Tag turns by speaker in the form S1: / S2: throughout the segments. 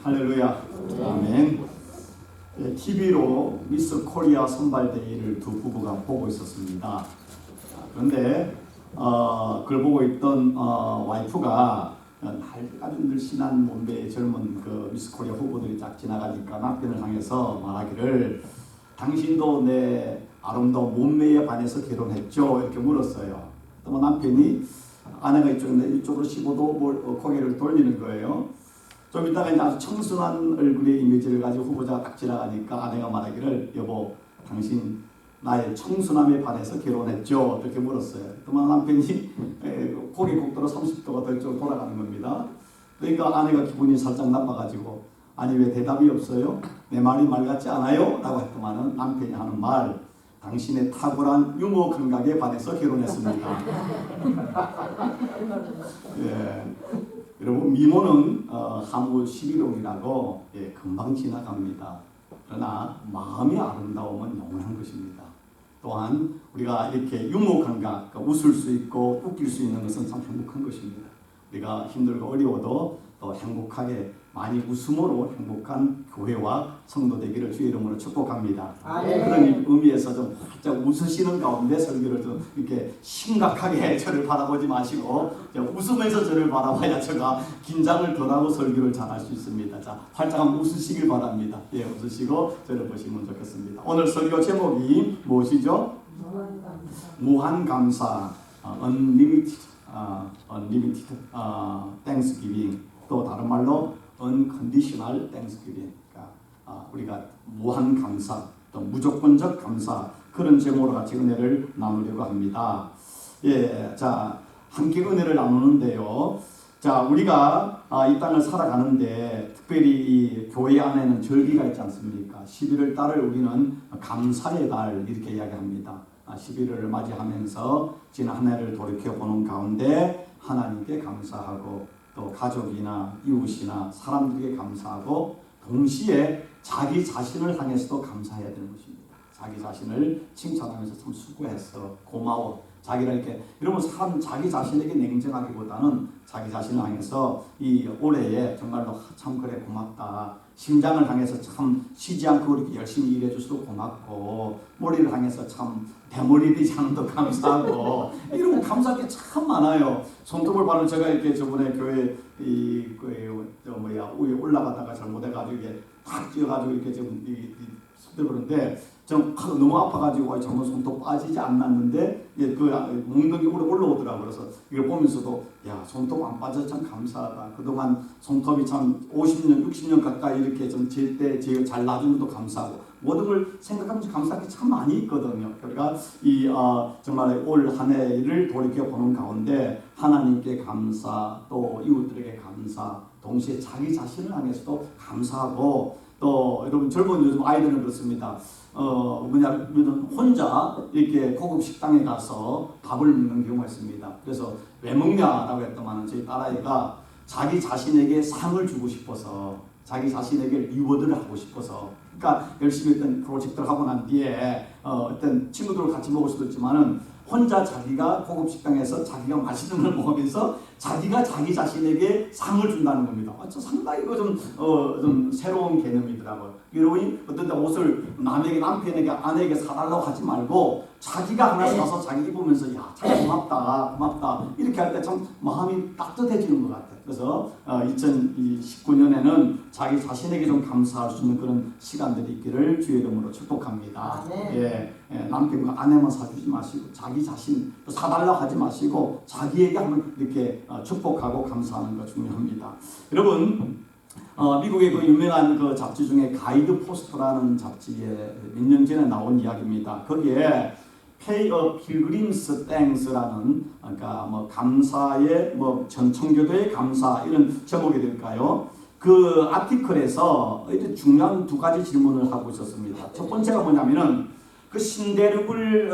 S1: 할렐루야. 아멘. TV로 미스 코리아 선발대회를 두 부부가 보고 있었습니다. 그런데 그걸 보고 있던 와이프가 아주 늘씬한 몸매의 젊은 그 미스 코리아 후보들이 쫙 지나가니까 남편을 향해서 말하기를, 당신도 내 아름다운 몸매에 반해서 결혼했죠? 이렇게 물었어요. 또 남편이 아내가 이쪽으로 15도 고개를 돌리는 거예요. 좀 이따가 이제 아주 청순한 얼굴의 이미지를 가지고 후보자가 딱 지나가니까 아내가 말하기를, 여보, 당신 나의 청순함에 반해서 결혼했죠? 이렇게 물었어요. 그러면 남편이 고개 곡도로 30도가 더 이쪽으로 돌아가는 겁니다. 그러니까 아내가 기분이 살짝 나빠가지고, 아니 왜 대답이 없어요? 내 말이 말 같지 않아요? 라고 했더만은 남편이 하는 말, 당신의 탁월한 유머 감각에 반해서 결혼했습니다. 예. 여러분, 미모는 하무 11호이라고 금방 지나갑니다. 그러나 마음의 아름다움은 영원한 것입니다. 또한 우리가 이렇게 유머 감각, 웃을 수 있고 웃길 수 있는 것은 참 행복한 것입니다. 우리가 힘들고 어려워도 또 행복하게 많이 웃음으로 행복한 교회와 성도 되기를 주의 이름으로 축복합니다. 그런 의미에서 좀 살짝 웃으시는 가운데 설교를 좀 이렇게 심각하게 저를 바라보지 마시고 웃으면서 저를 바라봐야 제가 긴장을 덜하고 설교를 잘할 수 있습니다. 자, 활짝 한번 웃으시길 바랍니다. 예, 웃으시고 저를 보시면 좋겠습니다. 오늘 설교 제목이 무엇이죠? 무한감사, unlimited thanksgiving, 또 다른 말로 unconditional thanksgiving. 그러니까 우리가 무한 감사, 또 무조건적 감사, 그런 제목으로 같이 은혜를 나누려고 합니다. 예, 자, 함께 은혜를 나누는데요. 자, 우리가 이 땅을 살아가는데 특별히 이 교회 안에는 절기가 있지 않습니까? 11월 달을 우리는 감사의 달 이렇게 이야기합니다. 11월을 맞이하면서 지난 한 해를 돌이켜보는 가운데 하나님께 감사하고, 또 가족이나 이웃이나 사람들에게 감사하고, 동시에 자기 자신을 향해서도 감사해야 되는 것입니다. 자기 자신을 칭찬하면서 참 수고했어, 고마워, 자기를 이렇게, 이러면 사람 자기 자신에게 냉정하기보다는 자기 자신을 향해서 이 올해에 정말로 참 그래 고맙다, 심장을 향해서 참 쉬지 않고 이렇게 열심히 일해줘서 고맙고, 머리를 향해서 참 대머리되지 않아도 감사하고, 이런 감사할 게 참 많아요. 손톱을 바로 제가 이렇게 저번에 교회 위에 올라가다가 잘못해가지고 이게 탁 쥐어가지고 이렇게 좀 그런데 좀 너무 아파가지고 정말 손톱 빠지지 않았는데 그 먹는 게 올라오더라고요. 그래서 이걸 보면서도 야, 손톱 안 빠져서 참 감사하다. 그동안 손톱이 참 50년, 60년 가까이 이렇게 좀 질 때 잘 놔주는 것도 감사하고, 모든 걸 생각하면서 감사할 게 참 많이 있거든요. 그러니까 이 정말 올 한 해를 돌이켜 보는 가운데 하나님께 감사, 또 이웃들에게 감사, 동시에 자기 자신을 향해서도 감사하고, 또 여러분 젊은 요즘 아이들은 그렇습니다. 뭐냐면 혼자 이렇게 고급 식당에 가서 밥을 먹는 경우가 있습니다. 그래서 왜 먹냐라고 했더만 저희 딸아이가 자기 자신에게 상을 주고 싶어서, 자기 자신에게 리워드를 하고 싶어서, 그러니까 열심히 어떤 프로젝트를 하고 난 뒤에 어떤 친구들과 같이 먹을 수도 있지만은 혼자 자기가 고급 식당에서 자기가 맛있는 걸 먹으면서 자기가 자기 자신에게 상을 준다는 겁니다. 상당히 이거 좀 새로운 개념이더라고요. 이러니 어떤 때 옷을 남에게, 남편에게, 아내에게 사달라고 하지 말고 자기가 하나 사서 자기 입으면서 야, 참 고맙다, 고맙다, 이렇게 할 때 참 마음이 따뜻해지는 것 같아요. 그래서 2019년에는 자기 자신에게 좀 감사할 수 있는 그런 시간들이 있기를 주의 이름으로 축복합니다. 예, 남편과 아내만 사주지 마시고 자기 자신 사달라고 하지 마시고 자기에게 한번 이렇게 축복하고 감사하는 거 중요합니다. 여러분, 미국의 그 유명한 그 잡지 중에 가이드 포스트라는 잡지에 몇 년 전에 나온 이야기입니다. 거기에 Pay a Pilgrim's Thanks라는, 그러니까 뭐 감사의 뭐 전청교도의 감사, 이런 제목이 될까요? 그 아티클에서 중요한 두 가지 질문을 하고 있었습니다. 첫 번째가 뭐냐면은 그 신대륙을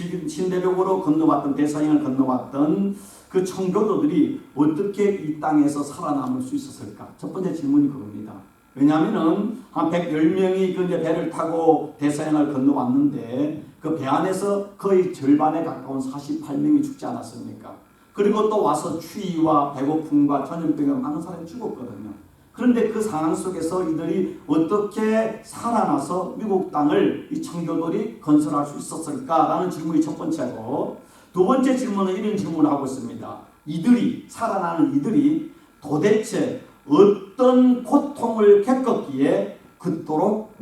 S1: 신대륙으로 건너왔던, 대서양을 건너왔던 그 청교도들이 어떻게 이 땅에서 살아남을 수 있었을까? 첫 번째 질문이 그겁니다. 왜냐하면은 한 110명이 그 배를 타고 대서양을 건너왔는데 그 배 안에서 거의 절반에 가까운 48명이 죽지 않았습니까? 그리고 또 와서 추위와 배고픔과 전염병에 많은 사람이 죽었거든요. 그런데 그 상황 속에서 이들이 어떻게 살아나서 미국 땅을 이 청교도들이 건설할 수 있었을까라는 질문이 첫 번째고, 두 번째 질문은 이런 질문을 하고 있습니다. 이들이 살아나는 이들이 도대체 어떤 고통을 겪었기에 그토록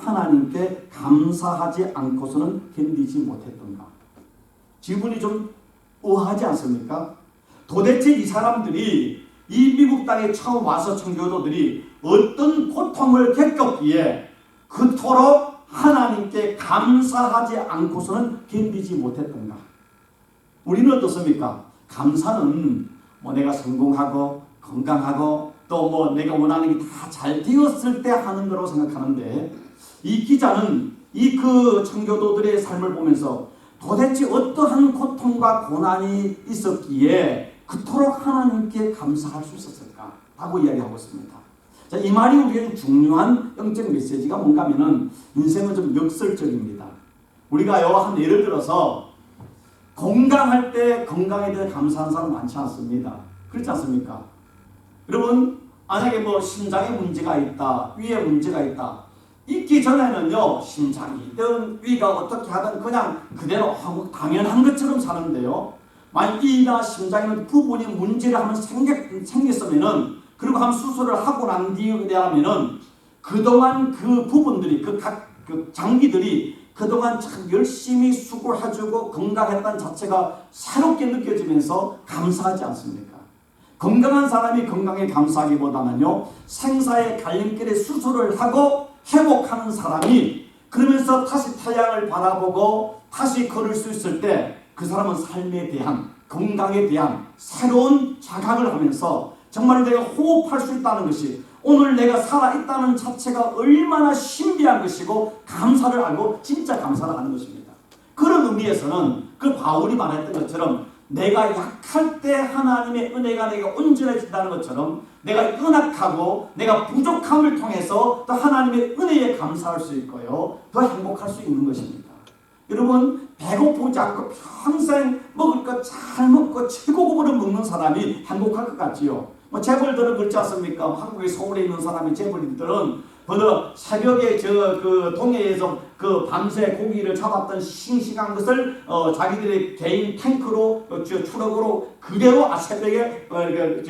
S1: 하나님께 감사하지 않고서는 견디지 못했던가? 질문이 좀 의아하지 않습니까? 도대체 이 사람들이 이 미국 땅에 처음 와서 청교도들이 어떤 고통을 겪었기에 그토록 하나님께 감사하지 않고서는 견디지 못했던가? 우리는 어떻습니까? 감사는 뭐 내가 성공하고 건강하고 또 뭐 내가 원하는 게 다 잘 되었을 때 하는 거라고 생각하는데, 이 기자는 이 그 청교도들의 삶을 보면서 도대체 어떠한 고통과 고난이 있었기에 그토록 하나님께 감사할 수 있었을까? 라고 이야기하고 있습니다. 자, 이 말이 우리에게 중요한 영적 메시지가 뭔가 하면은 인생은 좀 역설적입니다. 우리가요, 한 예를 들어서 건강할 때 건강에 대해 감사하는 사람 많지 않습니다. 그렇지 않습니까? 여러분, 만약에 뭐 심장에 문제가 있다, 위에 문제가 있다, 있기 전에는요, 심장이든 위가 어떻게 하든 그냥 그대로 당연한 것처럼 사는데요, 만약 이나 심장에는 부분이 문제를 한번 생겼으면은, 그리고 한 수술을 하고 난 뒤에 하면은 그동안 그 부분들이 그 장기들이 그동안 참 열심히 수고해주고 건강했다는 자체가 새롭게 느껴지면서 감사하지 않습니까? 건강한 사람이 건강에 감사하기보다는요, 생사의 갈림길에 수술을 하고 회복하는 사람이 그러면서 다시 태양을 바라보고 다시 걸을 수 있을 때 그 사람은 삶에 대한, 건강에 대한 새로운 자각을 하면서 정말 내가 호흡할 수 있다는 것이, 오늘 내가 살아있다는 자체가 얼마나 신비한 것이고 감사를 알고 진짜 감사를 하는 것입니다. 그런 의미에서는 그 바울이 말했던 것처럼 내가 약할 때 하나님의 은혜가 내가 온전해진다는 것처럼, 내가 연약하고 내가 부족함을 통해서 또 하나님의 은혜에 감사할 수 있고요, 더 행복할 수 있는 것입니다. 여러분, 배고프지 않고 평생 먹을 것 잘 먹고 최고급으로 먹는 사람이 행복할 것 같지요. 뭐 재벌들은 그렇지 않습니까? 한국에 서울에 있는 사람이 재벌들은 새벽에 그 동해에서 그 밤새 고기를 잡았던 싱싱한 것을 자기들의 개인 탱크로 트럭으로 그대로 새벽에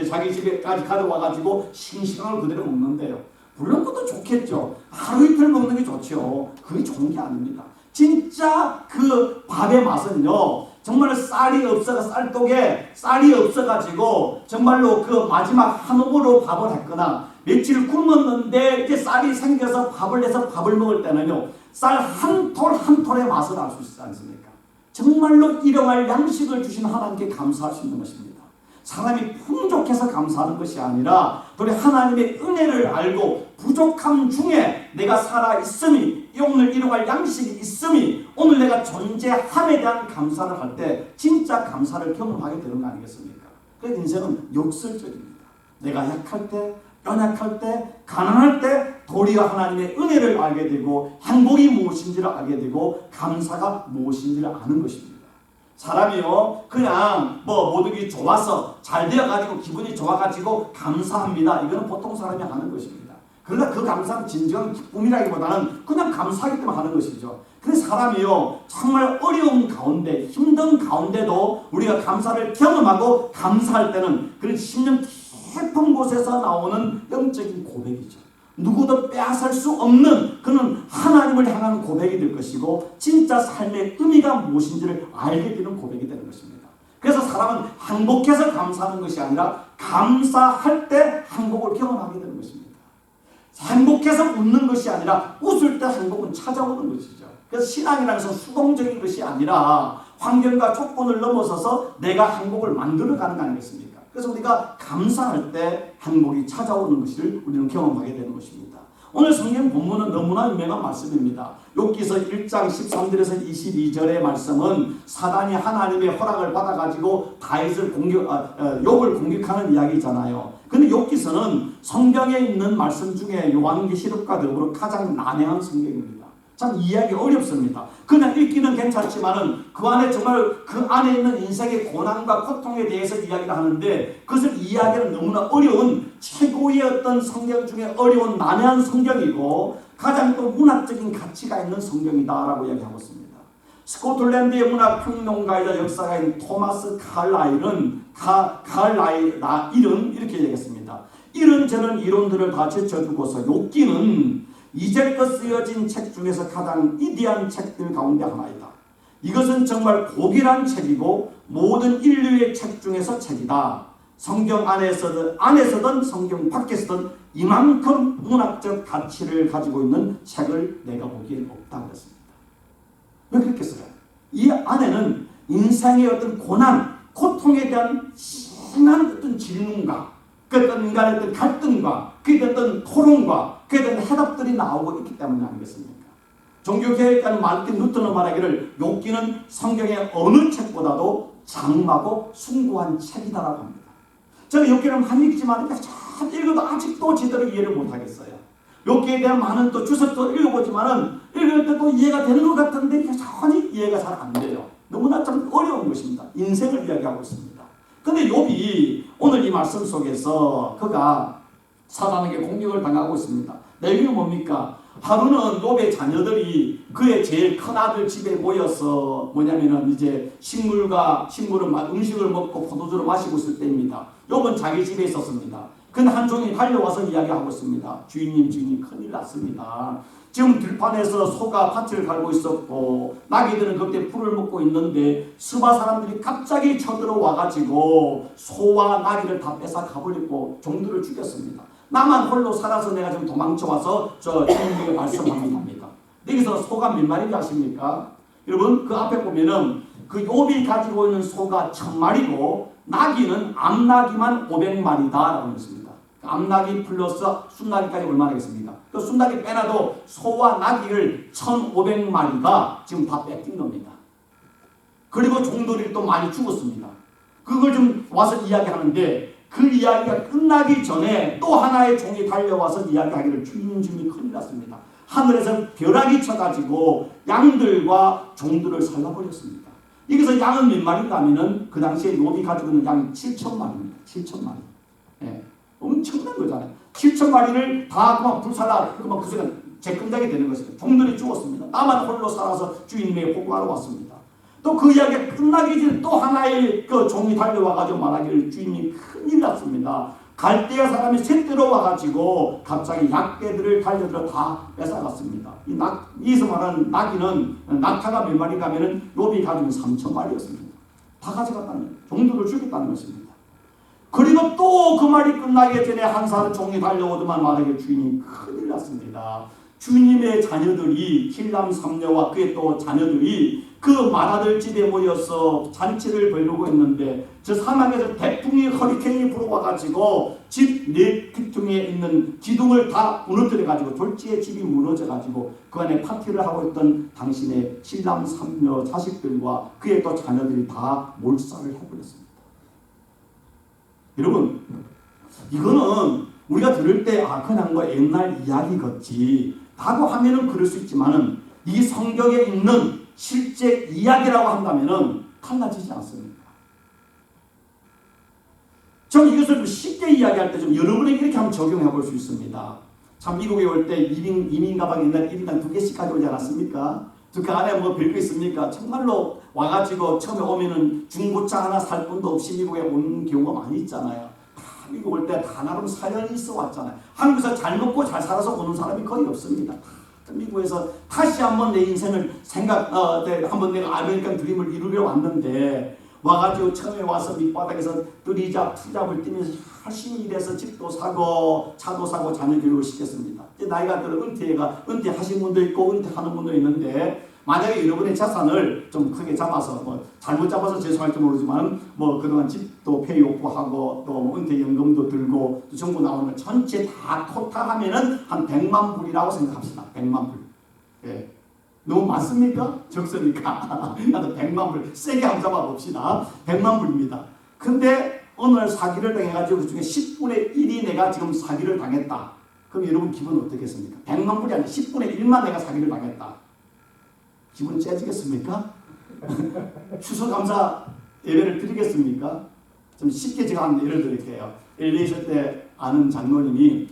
S1: 자기 집에까지 가져와가지고 싱싱한 걸 그대로 먹는데요. 물론 그것도 좋겠죠. 하루 이틀 먹는 게 좋죠. 그게 좋은 게 아닙니다. 진짜 그 밥의 맛은요, 정말 쌀이 없어가 쌀독에 쌀이 없어가지고 정말로 그 마지막 한 호흡으로 밥을 했거나 며칠 굶었는데 이렇게 쌀이 생겨서 밥을 내서 밥을 먹을 때는요, 쌀 한 톨 한 톨의 맛을 알 수 있지 않습니까? 정말로 일용할 양식을 주신 하나님께 감사할 수 있는 것입니다. 사람이 풍족해서 감사하는 것이 아니라 우리 하나님의 은혜를 알고 부족함 중에 내가 살아있음이, 오늘 일용할 양식이 있음이, 오늘 내가 존재함에 대한 감사를 할 때 진짜 감사를 경험하게 되는 거 아니겠습니까? 그 인생은 역설적입니다. 내가 약할 때, 연약할 때, 가난할 때 도리어 하나님의 은혜를 알게 되고 행복이 무엇인지를 알게 되고 감사가 무엇인지를 아는 것입니다. 사람이요, 그냥 모든 게 좋아서 잘 되어가지고 기분이 좋아가지고 감사합니다, 이거는 보통 사람이 하는 것입니다. 그러나 그 감사는 진정한 기쁨이라기보다는 그냥 감사하기 때문에 하는 것이죠. 그래서 사람이요, 정말 어려운 가운데, 힘든 가운데도 우리가 감사를 경험하고 감사할 때는 그런 심령 깊은 곳에서 나오는 영적인 고백이죠. 누구도 빼앗을 수 없는 그런 하나님을 향한 고백이 될 것이고, 진짜 삶의 의미가 무엇인지를 알게 되는 고백이 되는 것입니다. 그래서 사람은 행복해서 감사하는 것이 아니라 감사할 때 행복을 경험하게 되는 것입니다. 행복해서 웃는 것이 아니라 웃을 때 행복은 찾아오는 것이죠. 그래서 신앙이라는 것은 수동적인 것이 아니라 환경과 조건을 넘어서서 내가 행복을 만들어가는 거 아니겠습니까? 그래서 우리가 감사할 때 행복이 찾아오는 것을 우리는 경험하게 되는 것입니다. 오늘 성경 본문은 너무나 유명한 말씀입니다. 욥기서 1장 13절에서 22절의 말씀은 사단이 하나님의 허락을 받아가지고 다윗을 욥을 공격하는 이야기잖아요. 근데 욥기서는 성경에 있는 말씀 중에 요한계시록과 더불어 가장 난해한 성경입니다. 참 이해하기 어렵습니다. 그냥 읽기는 괜찮지만은 그 안에 정말 그 안에 있는 인생의 고난과 고통에 대해서 이야기를 하는데 그것을 이해하기는 너무나 어려운 최고의 어떤 성경 중에 어려운 난해한 성경이고 가장 또 문학적인 가치가 있는 성경이다라고 이야기하고 있습니다. 스코틀랜드의 문학 평론가이자 역사가인 토마스 칼라일은 이렇게 얘기했습니다. 이런저런 이론들을 다 제쳐두고서 욥기는 이제껏 쓰여진 책 중에서 가장 위대한 책들 가운데 하나이다. 이것은 정말 고귀한 책이고 모든 인류의 책 중에서 책이다. 성경 안에서든 성경 밖에서든 이만큼 문학적 가치를 가지고 있는 책을 내가 보기엔 없다 그랬습니다. 왜 그렇게 써요? 이 안에는 인생의 어떤 고난, 고통에 대한 심한 어떤 질문과 그 어떤 인간의 어떤 갈등과 그에 대한 어떤 토론과 그에 대한 해답들이 나오고 있기 때문이 아니겠습니까? 종교개혁가는 마르틴 루터는 말하기를 욥기는 성경의 어느 책보다도 장엄하고 숭고한 책이다라고 합니다. 저는 욥기를 많이 읽지만 잘 읽어도 아직도 제대로 이해를 못하겠어요. 욥기에 대한 많은 또 주석도 읽어보지만은 읽을 때도 이해가 되는 것 같은데 전혀 이해가 잘 안 돼요. 너무나 좀 어려운 것입니다. 인생을 이야기하고 있습니다. 근데 욥이 오늘 이 말씀 속에서 그가 사단에게 공격을 당하고 있습니다. 내용이 뭡니까? 하루는 욥의 자녀들이 그의 제일 큰 아들 집에 모여서 뭐냐면은 이제 음식을 먹고 포도주를 마시고 있을 때입니다. 욥은 자기 집에 있었습니다. 근데 한 종이 달려와서 이야기하고 있습니다. 주인님 큰일 났습니다. 지금 들판에서 소가 밭을 갈고 있었고 나귀들은 그때 풀을 먹고 있는데 스바 사람들이 갑자기 쳐들어와가지고 소와 나귀를 다 뺏어 가버리고 종들을 죽였습니다. 나만 홀로 살아서 내가 지금 도망쳐와서 저 주인님에게 말씀합니다. 여기서 소가 몇 마리인지 아십니까? 여러분 그 앞에 보면은 그 욥이 가지고 있는 소가 1000마리고 나귀는 암나귀만 500마리다 라고 했습니다. 암나귀 플러스 순나귀까지 얼마나 되겠습니까? 그 순나귀 빼놔도 소와 나귀를 1500마리가 지금 다 뺏긴 겁니다. 그리고 종들이 또 많이 죽었습니다. 그걸 좀 와서 이야기하는데 그 이야기가 끝나기 전에 또 하나의 종이 달려와서 이야기하기를 주인님이 큰일 났습니다. 하늘에서 벼락이 쳐가지고 양들과 종들을 살라버렸습니다. 여기서 양은 몇 마리인가 하면은 그 당시에 욥이 가지고 있는 양이 7,000마리입니다. 7,000마리. 예. 엄청난 거잖아요. 7,000마리를 다 그만 불살라, 그만 그 순간 재건장이 되는 것입니다. 종들이 죽었습니다. 나만 홀로 살아서 주인에게 보고하러 왔습니다. 또 그 이야기가 끝나기 전에 또 하나의 그 종이 달려와가지고 말하기를 주인이 큰일 났습니다. 갈대아 사람이 셋대로 와가지고 갑자기 약대들을 달려들어 다 뺏어갔습니다. 여기서 말하는 나귀는 낙타가 몇 마리 가면은 욥이 가지고 3,000마리였습니다. 다 가져갔다는 거예요. 종들을 죽였다는 것입니다. 그리고 또 그 말이 끝나기 전에 한 사람 종이 달려오더만 말하기를 주인이 큰일 났습니다. 주님의 자녀들이 힐람 3녀와 그의 또 자녀들이 그 맏아들 집에 모여서 잔치를 벌이고 있는데 저 사막에서 태풍이 허리케인이 불어와가지고 집 네 기둥에 있는 기둥을 다 무너뜨려가지고 졸지의 집이 무너져가지고 그 안에 파티를 하고 있던 당신의 힐람 3녀 자식들과 그의 또 자녀들이 다 몰살을 해버렸습니다. 여러분 이거는 우리가 들을 때 그냥 뭐 옛날 이야기겠지 라고 하면은 그럴 수 있지만은 이 성경에 있는 실제 이야기라고 한다면은 달라지지 않습니다. 저는 이것을 좀 쉽게 이야기할 때 좀 여러분에게 이렇게 한번 적용해 볼 수 있습니다. 참 미국에 올 때 이민 가방 옛날 1인당 2개씩 가져오지 않았습니까? 그 안에 뭐 별거 있습니까? 정말로 와가지고 처음에 오면은 중고차 하나 살 돈도 없이 미국에 온 경우가 많이 있잖아요. 다 미국 올 때 다 나름 사연이 있어 왔잖아요. 한국에서 잘 먹고 잘 살아서 오는 사람이 거의 없습니다. 미국에서 다시 한번 내 인생을 한번 내가 아메리칸 드림을 이루려 왔는데 와가지고 처음에 와서 밑바닥에서 뜨리잡 투잡을 뛰면서 열심히 일해서 집도 사고 차도 사고 자녀 교육을 시켰습니다. 이제 나이가 들어 은퇴하신 분도 있고 은퇴하는 분도 있는데 만약에 여러분의 자산을 좀 크게 잡아서 뭐 잘못 잡아서 죄송할지 모르지만 뭐 그동안 집도 폐요구하고 또 은퇴연금도 들고 또 정부 나오는 거 전체 다 토탈하면은 한 100만 불이라고 생각합시다. 100만 불. 예. 너무 많습니까? 적습니까? 나도 100만 불 세게 한번 잡아봅시다. 100만 불입니다. 근데 오늘 사기를 당해가지고 그 중에 10분의 1이 내가 지금 사기를 당했다. 그럼 여러분 기분 어떻겠습니까? 100만 불이 아니라 10분의 1만 내가 사기를 당했다. 기분 째지겠습니까? 추수감사 예배를 드리겠습니까? 좀 쉽게 제가 한 예를 드릴게요. LA 있을 때 아는 장로님이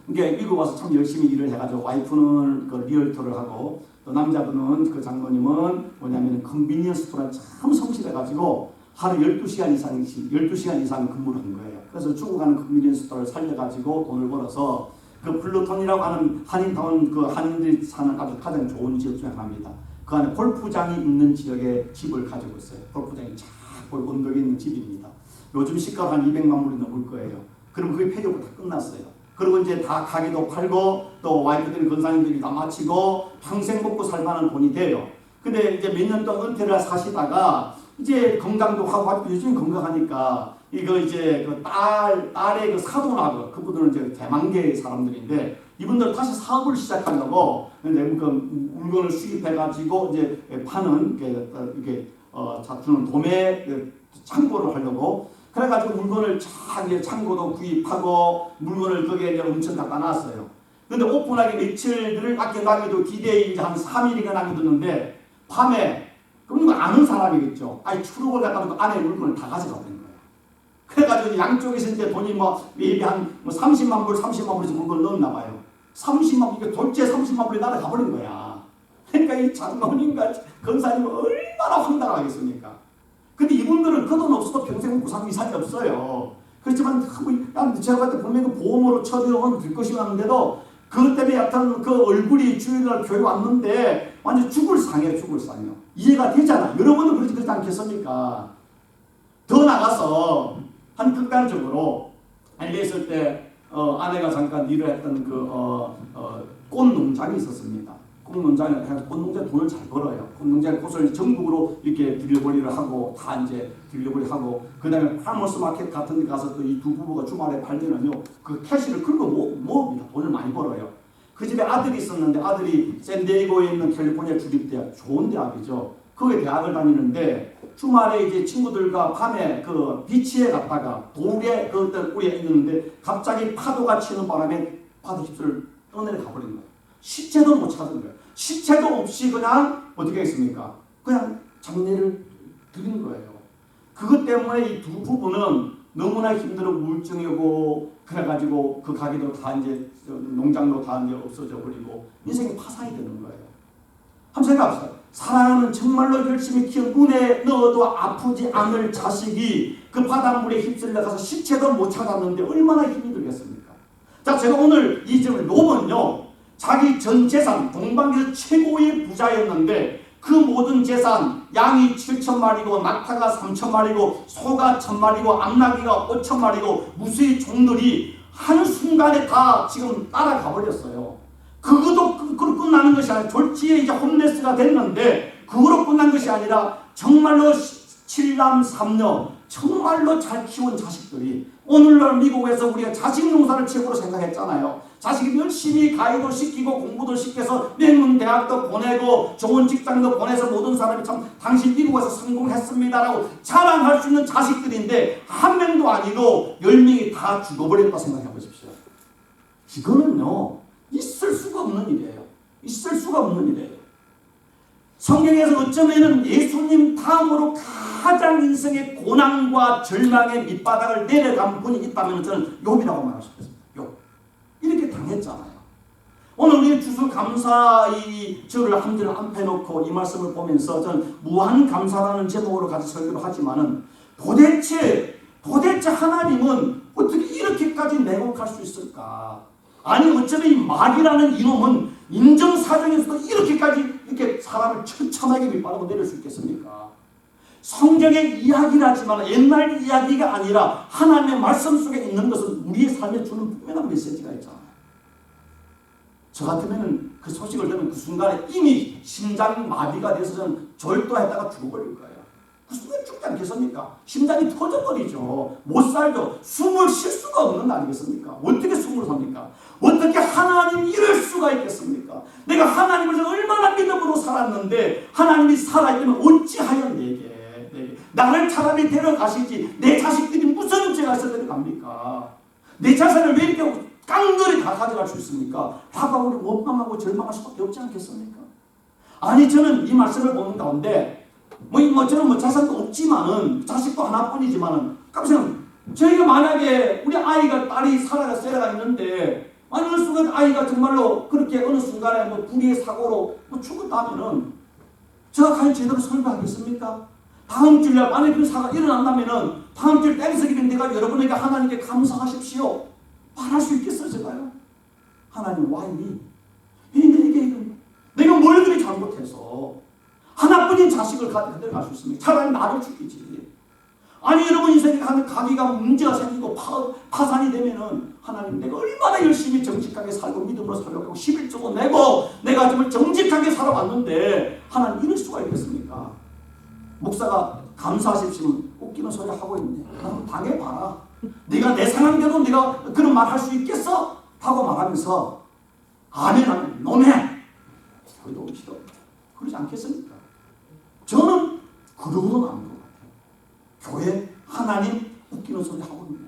S1: 그러니까 미국 와서 참 열심히 일을 해가지고 와이프는 그 리얼터를 하고 또 남자분은 그 장로님은 뭐냐면 컨비니언스 스토어에 참 성실해가지고 하루 12시간 이상 근무를 한 거예요. 그래서 죽어가는 컨비니언스 스토어를 살려가지고 돈을 벌어서 그 플루톤이라고 하는 한인타운 그 한인들이 사는 아주 가장 좋은 지역 중에 하나입니다. 그 안에 골프장이 있는 지역에 집을 가지고 있어요. 골프장이 쫙 언덕에 있는 집입니다. 요즘 시가로 한 200만 불이 넘을 거예요. 그럼 그게 폐교가 다 끝났어요. 그리고 이제 다 가게도 팔고 또 와이프들이 건사님들이 다 마치고 평생 먹고 살만한 돈이 돼요. 근데 이제 몇 년 동안 은퇴를 사시다가 이제 건강도 하고 요즘 건강하니까 이거 이제 그 딸의 그 사돈하고 그분들은 이제 대만계 사람들인데 이분들 다시 사업을 시작하려고 이제 그 물건을 수입해가지고 이제 파는 이게 주는 도매 창고를 하려고. 그래가지고 물건을 창고도 구입하고 물건을 거기에 이제 엄청 갖다 놨어요. 근데 오픈하기 며칠을 남겨도 기대에 이제 한 3일인가 남겨뒀는데 밤에 그럼 아는 사람이겠죠. 아니 추록을 갖다 놓고 안에 물건을 다 가져가 버린 거예요. 그래가지고 양쪽에서 이제 돈이 maybe 한 30만 불, 30만 불에서 물건을 넣었나 봐요. 30만 불, 이게 돌째 30만 불이 날아가 버린 거야. 그러니까 이 장로님과 건사님은 얼마나 황당하겠습니까? 근데 이분들은 그 돈 없어도 평생 먹고 사는 이상이 없어요. 그렇지만 제가 봤을 때 분명히 보험으로 처리하면 될 것이었는데도 그것 때문에 약간 그 얼굴이 주일날 교회 왔는데 완전 죽을 상해요. 이해가 되잖아. 여러분도 그러지 않겠습니까? 더 나가서 한 극단적으로 알렸을 때 아내가 잠깐 일을 했던 꽃 농장이 있었습니다. 꽃농장에 돈을 잘 벌어요. 꽃농장에 꽃을 전국으로 이렇게 딜리버리를 하고 다 이제 딜리버리 하고 그 다음에 파머스 마켓 같은 데 가서 또 이 두 부부가 주말에 팔면은요 그 캐시를 긁어 모읍니다. 돈을 많이 벌어요. 그 집에 아들이 있었는데 아들이 샌디에이고에 있는 캘리포니아 주립대학 좋은 대학이죠. 거기에 대학을 다니는데 주말에 이제 친구들과 밤에 그 비치에 갔다가 돌에 그 위에 있는데 갑자기 파도가 치는 바람에 파도 휩쓸 떠내려 가버린 거예요. 시체도 못 찾은 거예요. 시체도 없이 그냥 어떻게 했습니까? 그냥 장례를 드린 거예요. 그것 때문에 이 두 부부는 너무나 힘들어 우울증이 오고 그래가지고 그 가게도 다 이제 농장도 다 이제 없어져 버리고 인생이 파산이 되는 거예요. 한번 생각해보세요. 사랑하는 정말로 열심히 키운 눈에 넣어도 아프지 않을 자식이 그 바닷물에 휩쓸려 가서 시체도 못 찾았는데 얼마나 힘이 들겠습니까? 자, 제가 오늘 이 점을 욥은요 자기 전 재산 동방에서 최고의 부자였는데 그 모든 재산 양이 7,000마리고 낙타가 3,000마리고 소가 1,000마리고 암나귀가 5,000마리고 무수히 종들이 한순간에 다 지금 따라가 버렸어요. 그것도 끝나는 것이 아니라 졸지에 이제 홈레스가 됐는데 그거로 끝난 것이 아니라 정말로 7남 3녀 정말로 잘 키운 자식들이 오늘날 미국에서 우리가 자식 농사를 최고로 생각했잖아요. 자식이 열심히 가이도 시키고 공부도 시켜서 명문 대학도 보내고 좋은 직장도 보내서 모든 사람이 참 당신 미국에서 성공했습니다라고 자랑할 수 있는 자식들인데 한 명도 아니고 10명이 다 죽어버렸다 생각해 보십시오. 이거는요 있을 수가 없는 일이에요. 있을 수가 없는 일이에요. 성경에서 어쩌면 예수님 다음으로 가장 인생의 고난과 절망의 밑바닥을 내려간 분이 있다면 저는 욥이라고 말할 수 있습니다. 욥. 이렇게 당했잖아요. 오늘 우리 추수감사 이 절을 한 절 앞에 놓고 이 말씀을 보면서 저는 무한감사라는 제목으로 같이 설교를 하지만은 도대체 하나님은 어떻게 이렇게까지 내곡할 수 있을까? 아니 어쩌면 이 말이라는 이놈은 인정사정에서도 이렇게까지 이렇게 사람을 처참하게 밑바닥으로 내릴 수 있겠습니까? 성경의 이야기라지만 옛날 이야기가 아니라 하나님의 말씀 속에 있는 것은 우리의 삶에 주는 분명한 메시지가 있잖아요. 저 같으면 그 소식을 들으면 그 순간에 이미 심장 마비가 돼서 저는 절도했다가 죽어버릴 거예요. 그 순간 죽지 않겠습니까? 심장이 터져버리죠. 못 살죠. 숨을 쉴 수가 없는 거 아니겠습니까? 어떻게 숨을 삽니까? 어떻게 하나님 이럴 수가 있겠습니까? 내가 하나님을 얼마나 믿음으로 살았는데 하나님이 살아있으면 어찌하여 내게 나를 차라리 데려가시지 내 자식들이 무슨 죄가 있어 데려갑니까? 내 자산을 왜 이렇게 깡그리 다 가져갈 수 있습니까? 화가 우리 원망하고 절망할 수밖에 없지 않겠습니까? 아니 저는 이 말씀을 보는 가운데 저는 자산도 없지만은 자식도 하나뿐이지만은 깜짝 저희가 만약에 우리 아이가 딸이 살아가 있는데 어느 순간 아이가 정말로 그렇게 어느 순간에 불의의 사고로 죽었다면은 제가 과연 제대로 설교하겠습니까? 다음 주일날 만약에 그 사고가 일어난다면은 다음 주일 땡스기는 내가 여러분에게 하나님께 감사하십시오 말할 수 있겠어요 제가요? 하나님 why me? 왜 내게 내가 뭘 그리 잘못해서 하나뿐인 자식을 데려갈 수 있습니까? 차라리 나를 죽이지. 아니 여러분 인생에 하는 가기가 문제가 생기고 파산이 되면은 하나님 내가 얼마나 열심히 정직하게 살고 믿음으로 살려고 11조도 내고 내가 정말 정직하게 살아왔는데 하나님 이럴 수가 있겠습니까? 목사가 감사하십시오 웃기는 소리 하고 있네. 한번 당해봐라. 네가 내 상황대로 네가 그런 말 할 수 있겠어? 하고 말하면서 아멘 하면 너네 교회도 오기 싫어. 그러지 않겠습니까? 저는 그러고도 나온 것 같아요. 교회 하나님 웃기는 소리 하고 있네.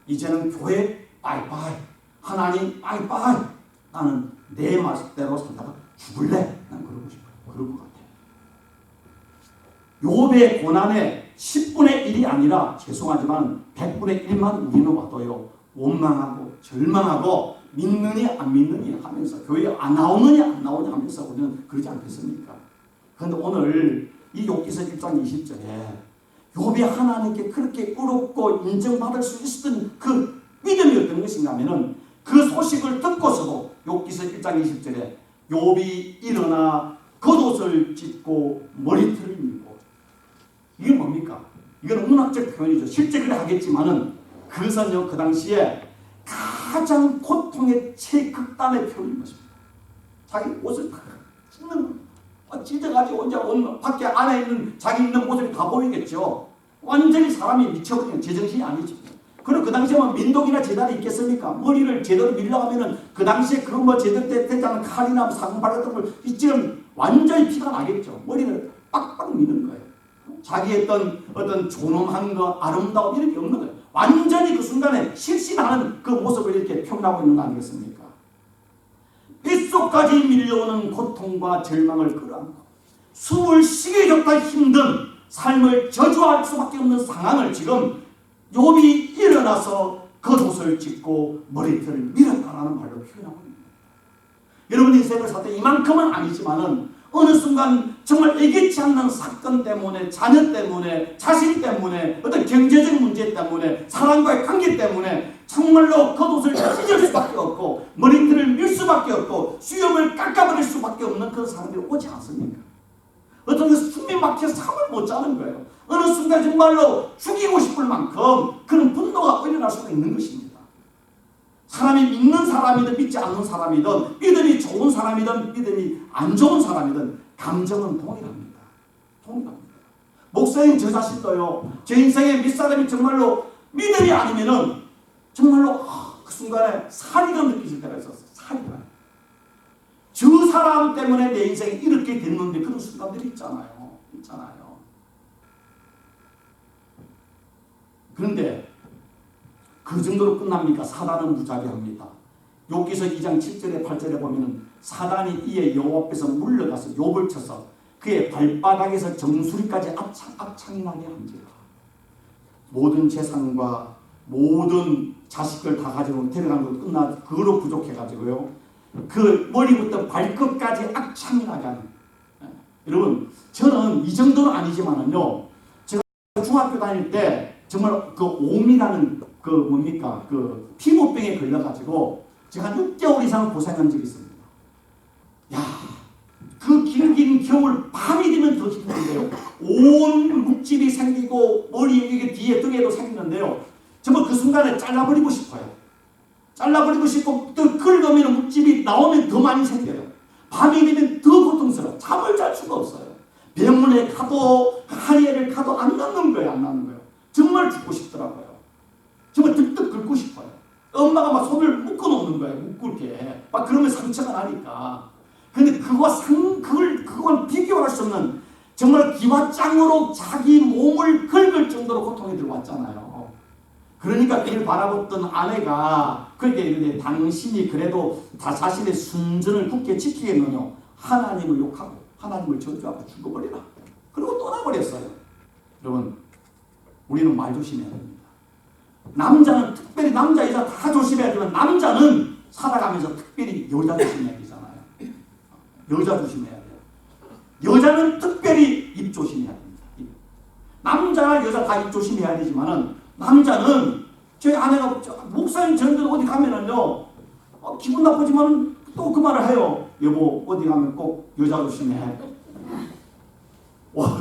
S1: 이제는 교회 빠이빠이 하나님 빠이빠이 나는 내 말대로 살다가 죽을래. 난 그러고 싶어요. 그럴 것 같아요. 욥의 고난의 10분의 1이 아니라 죄송하지만 100분의 1만 우리는 와도요 원망하고 절망하고 믿느니 안 믿느니 하면서 교회에 안 나오느냐 안 나오냐 하면서 우리는 그러지 않겠습니까? 그런데 오늘 이 욥기서 1장 20절에 욥이 하나님께 그렇게 의롭고 인정받을 수 있었던 그 믿음이 어떤 것인가 하면은 그 소식을 듣고서도 욥기서 1장 20절에 욥이 일어나 겉옷을 찢고 머리털을 밀고 이게 뭡니까? 이건 문학적 표현이죠. 실제 그래 하겠지만은 그것은요 그 당시에 가장 고통의 최극단의 표현인 것입니다. 자기 옷을 찢는 찢어가지고 혼자 밖에 안에 있는 자기 있는 모습이 다 보이겠죠. 완전히 사람이 미쳐버리는 제정신이 아니죠. 그리고 그 당시에 민독이나 제단이 있겠습니까? 머리를 제대로 밀려고 하면은 그 당시에 그런 제대로 되지 않은 칼이나 상발 같은 걸 지금 완전히 피가 나겠죠. 머리를 빡빡 미는 거예요. 자기 어떤 존엄한 거, 아름다움 이런 게 없는 거예요. 완전히 그 순간에 실신하는 그 모습을 이렇게 표현하고 있는 거 아니겠습니까? 뱃속까지 밀려오는 고통과 절망을 끌어안고 숨을 쉬게 줬다 힘든 삶을 저주할 수밖에 없는 상황을 지금 욥이 일어나서 겉옷을 찢고 머리털을 밀었다라는 말로 표현하고 있는 거예요. 여러분 인생을 살 때 이만큼은 아니지만은 어느 순간 정말 예기치 않는 사건 때문에 자녀 때문에 자신 때문에 어떤 경제적 문제 때문에 사람과의 관계 때문에 정말로 겉옷을 찢을 수밖에 없고 머리털을 밀 수밖에 없고 수염을 깎아버릴 수밖에 없는 그런 사람들이 오지 않습니까? 어떤 것은 숨이 막혀서 잠을 못 자는 거예요. 어느 순간 정말로 죽이고 싶을 만큼 그런 분노가 일어날 수가 있는 것입니다. 사람이 믿는 사람이든 믿지 않는 사람이든 믿음이 좋은 사람이든 믿음이 안 좋은 사람이든 감정은 동일합니다. 동일합니다. 목사님 저 자신도요. 제 인생에 밑사람이 정말로 믿음이 아니면은 정말로 그 순간에 살이가 느껴질 때가 있었어요. 살이가. 저 사람 때문에 내 인생이 이렇게 됐는데 그런 순간들이 있잖아요. 그런데 그 정도로 끝납니까? 사단은 무자비합니다. 욥기서 2장 7절에 8절에 보면 사단이 이에 여호와 앞에서 물러가서 욥을 쳐서 그의 발바닥에서 정수리까지 악창이 나게 한지라. 모든 재산과 모든 자식을 다 가지고 데려간 것 끝나 그거로 부족해가지고요. 그 머리부터 발끝까지 악창이 나게 하는. 여러분 저는 이 정도는 아니지만은요. 제가 중학교 다닐 때 정말 그 옴이라는 그 피부병에 걸려가지고 제가 한 6개월 이상 고생한 적이 있습니다. 야, 그 길긴 겨울 밤이 되면 더 힘든데요. 온 묵집이 생기고 머리 이게 뒤에 등에도 생기는데요. 정말 그 순간에 잘라버리고 싶어요. 잘라버리고 싶고 또 긁으면 묵집이 나오면 더 많이 생겨요. 밤이 되면 더 고통스러워. 잠을 잘 수가 없어요. 병원에 가도 한의를 가도 안 낫는 거예요. 정말 죽고 싶더라고요. 정말 득득 긁고 싶어요. 엄마가 막 손을 묶어놓는 거예요. 묶을게. 막 그러면 상처가 나니까. 근데 그걸 비교할 수 없는 정말 기와장으로 자기 몸을 긁을 정도로 고통이 들어왔잖아요. 그러니까 그를 바라봤던 아내가 그렇게 이르되 당신이 그래도 다 자신의 순전을 굳게 지키겠느냐 하나님을 욕하고 하나님을 저주하고 죽어버리라. 그리고 떠나버렸어요. 여러분, 우리는 말 조심해야 됩니다. 남자는 특별히 남자 여자 다 조심해야 되지만 남자는 살아가면서 특별히 여자 조심해야 되잖아요. 여자 조심해야 돼요. 여자는 특별히 입 조심해야 됩니다. 남자 여자 다 입 조심해야 되지만은 남자는 저희 아내가 목사님 저런데 어디 가면은요 기분 나쁘지만은 또 그 말을 해요. 여보 어디 가면 꼭 여자 조심해. 와,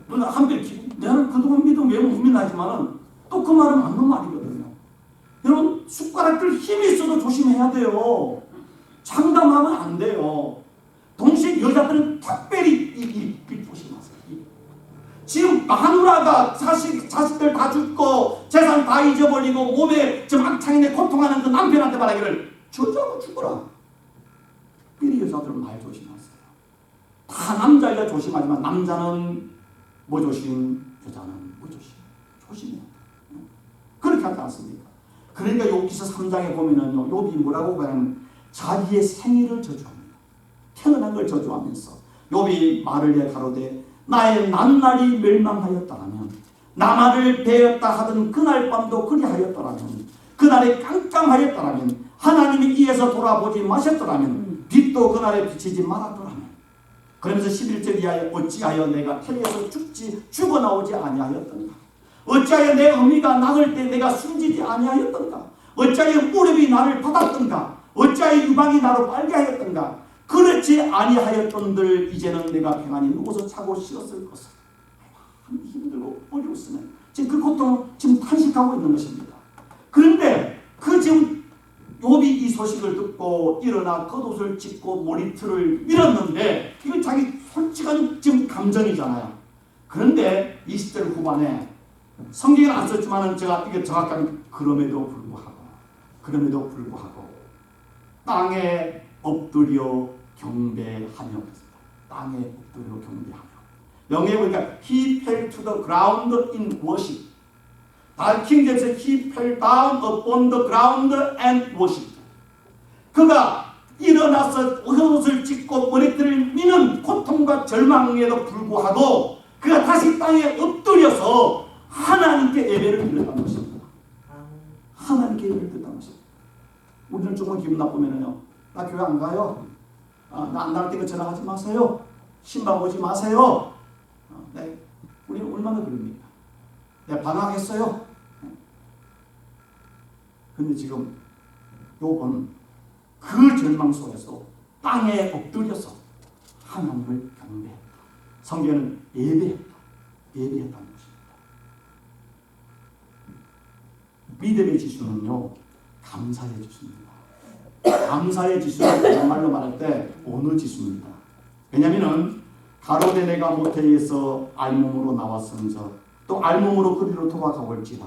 S1: 누나 한별 내가 그동안 믿음 왜 못 믿나지만은 또 그 말은 맞는 말이거든요. 여러분 숟가락들 힘이 있어도 조심해야 돼요. 장담하면 안 돼요. 동시에 여자들은 특별히 입 조심하세요. 지금 마누라가 자식들 다 죽고 재산 다 잊어버리고 몸에 지금 악창인데 고통하는 그 남편한테 말하기를 저주하고 죽어라. 미리 여자들은 말 조심하세요. 다 남자 여자 조심하지만 남자는 뭐 조심, 여자는 뭐 조심. 조심해야 돼요. 그렇게 하지 않습니까? 그러니까 욥기서 3장에 보면은요, 욥이 뭐라고 하냐면 자기의 생일을 저주합니다. 태어난 걸 저주하면서 욥이 말을 해 가로되 나의 낱날이 멸망하였다라면 나만을 베었다 하던 그날 밤도 그리하였더라면 그날에 깜깜하였더라면 하나님이 이에서 돌아보지 마셨더라면 빛도 그날에 비치지 말았더라면 그러면서 11절 이하에 어찌하여 내가 태에서 죽어 나오지 아니하였던가 어찌하여 내 어미가 낳을 때 내가 숨지지 아니하였던가 어찌하여 무릎이 나를 받았던가 어찌하여 유방이 나로 빨게 하였던가 그렇지 아니하였던들 이제는 내가 평안히 누워서 자고 쉬었을 것을. 힘들고 어려웠으면 지금 그 고통을 지금 탄식하고 있는 것입니다. 그런데 그 지금 욥이 이 소식을 듣고 일어나 겉옷을 찢고 머리털을 밀었는데 이건 자기 솔직한 지금 감정이잖아요. 그런데 20절 후반에 성경에 안 썼지만은 제가 이게 정확하게 그럼에도 불구하고 땅에 엎드려 경배하며 땅에 엎드려 경배하며 영어에 보니까 he fell to the ground in worship. king James he fell down upon the ground and worship. 그가 일어나서 옷을 찢고 머리털을 미는 고통과 절망에도 불구하고 그가 다시 땅에 엎드려서 하나님께 예배를 드렸다는 것입니다. 하나님께 예배를 드렸다는 것입니다. 우리는 조금 기분 나쁘면요, 나 교회 안 가요. 나 안 나올 때가 전화하지 마세요. 신방 오지 마세요. 네, 우리는 얼마나 그럽니까? 내가 반항했어요. 그런데 지금 욥은 그 절망 속에서 땅에 엎드려서 하나님을 경배했다. 성경은 예배했다는 것입니다. 믿음의 지수는요, 감사의 지수입니다. 감사의 지수는 정말로 말할 때 어느 지수입니다. 왜냐하면 가로되 내가 모태에서 알몸으로 나왔은저 또 알몸으로 그리로 돌아가볼지라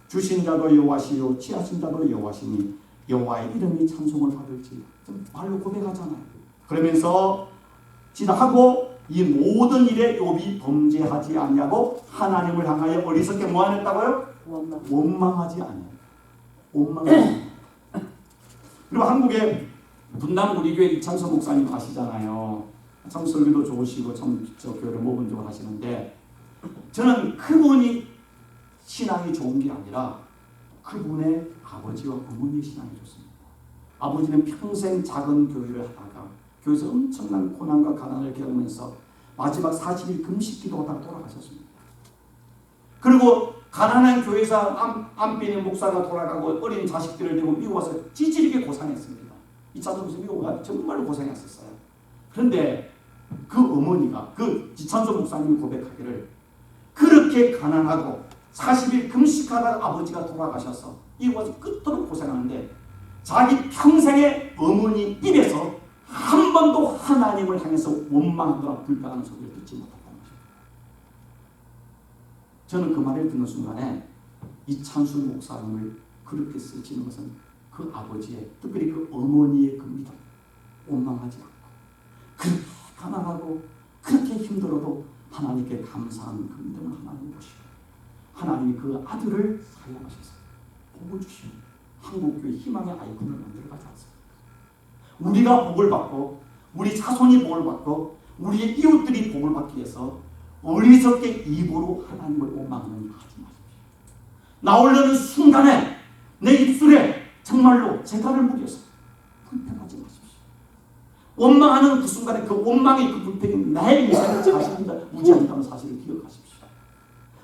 S1: 주신 자도 여호와시요 취하신 자도 여호와시니 여호와의 이름이 찬송을 받을지 말로 고백하잖아요. 그러면서 지나하고 이 모든 일에 욥이 범죄하지 아니하고 하나님을 향하여 어리석게 뭐 안 했다고요? 원망하지 아니하고 원망하지 아니하고. 그리고 한국의 분당구리교회 이창서 목사님 아시잖아요. 참 설교도 좋으시고 참 저 교회를 모범적으로 하시는데 저는 그분이 신앙이 좋은 게 아니라 그분의 아버지와 어머니의 신앙이 좋습니다. 아버지는 평생 작은 교회를 하다가 교회에서 엄청난 고난과 가난을 겪으면서 마지막 40일 금식 기도하다가 돌아가셨습니다. 그리고 가난한 교회에서 안 삐는 목사가 돌아가고 어린 자식들을 데리고 미국 와서 찌질하게 고생했습니다. 이찬수 목사님 미국 와서 정말로 고생했었어요. 그런데 그 어머니가 그 이찬수 목사님이 고백하기를 그렇게 가난하고 40일 금식하다가 아버지가 돌아가셔서 미국 와서 끝도록 고생하는데 자기 평생의 어머니 입에서 한 번도 하나님을 향해서 원망하거나 불평하는 소리를 듣지 못했다는 것입니다. 저는 그 말을 듣는 순간에 이찬수 목사님을 그렇게 쓰시는 것은 그 아버지의 특별히 그 어머니의 그 믿음 원망하지 않고 그렇게 가난하고 그렇게 힘들어도 하나님께 감사하는 그 믿음을 하나님 보시고 하나님이 그 아들을 사용하셔서 복을 주시고 한국교회 희망의 아이콘을 만들어가지 않습니까? 우리가 복을 받고 우리 자손이 복을 받고 우리의 이웃들이 복을 받기 위해서 어리석게 입으로 하나님을 원망하는 일 하지 마십시오. 나오려는 순간에 내 입술에 정말로 재갈을 무려서 불평하지 마십시오. 원망하는 그 순간에 그 원망의 그 불평이 나의 인생을 자신보다 무지한다는 사실을 기억하십시오.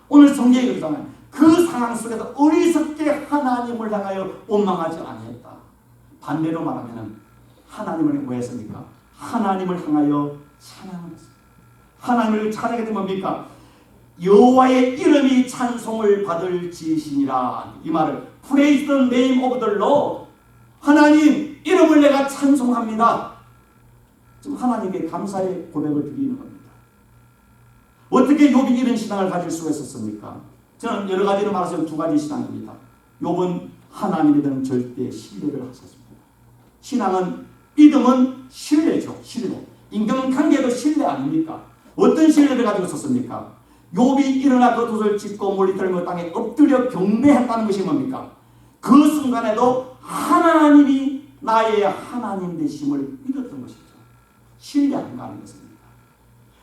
S1: 오늘 성경에 그러잖아요. 그 상황 속에서 어리석게 하나님을 향하여 원망하지 아니했다. 반대로 말하면 하나님을 뭐 했습니까? 하나님을 향하여 찬양을 했습니다. 하나님을 찬양하게 되면 뭡니까? 여호와의 이름이 찬송을 받을 지으시니라. 이 말을 Praise the name of the Lord. 하나님 이름을 내가 찬송합니다. 지금 하나님께 감사의 고백을 드리는 겁니다. 어떻게 욥이 이런 신앙을 가질 수가 있었습니까? 저는 여러 가지로 말해서 두 가지 신앙입니다. 욥은 하나님에 대한 절대 신뢰를 하셨습니다. 신앙은, 믿음은 신뢰죠. 신뢰. 인간관계도 신뢰 아닙니까? 어떤 신뢰를 가지고 있었습니까? 욥이 일어나 겉옷을 찢고 멀리 떨며 땅에 엎드려 경배했다는 것이 뭡니까? 그 순간에도 하나님이 나의 하나님 되심을 믿었던 것이죠. 신뢰한다는 것입니다.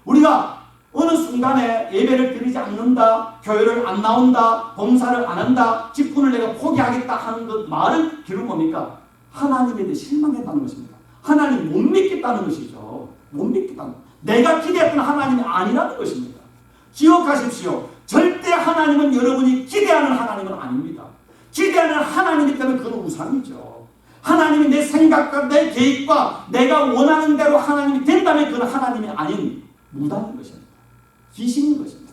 S1: 우리가 어느 순간에 예배를 드리지 않는다, 교회를 안 나온다, 봉사를 안 한다, 직분을 내가 포기하겠다 하는 그 말은 결국 뭡니까? 하나님에 대해 실망했다는 것입니다. 하나님 못 믿겠다는 것이죠. 못 믿겠다는 것. 내가 기대했던 하나님이 아니라는 것입니다. 기억하십시오. 절대 하나님은 여러분이 기대하는 하나님은 아닙니다. 기대하는 하나님이기 때문에 그건 우상이죠. 하나님이 내 생각과 내 계획과 내가 원하는 대로 하나님이 된다면 그건 하나님이 아닌 무당인 것입니다. 귀신인 것입니다.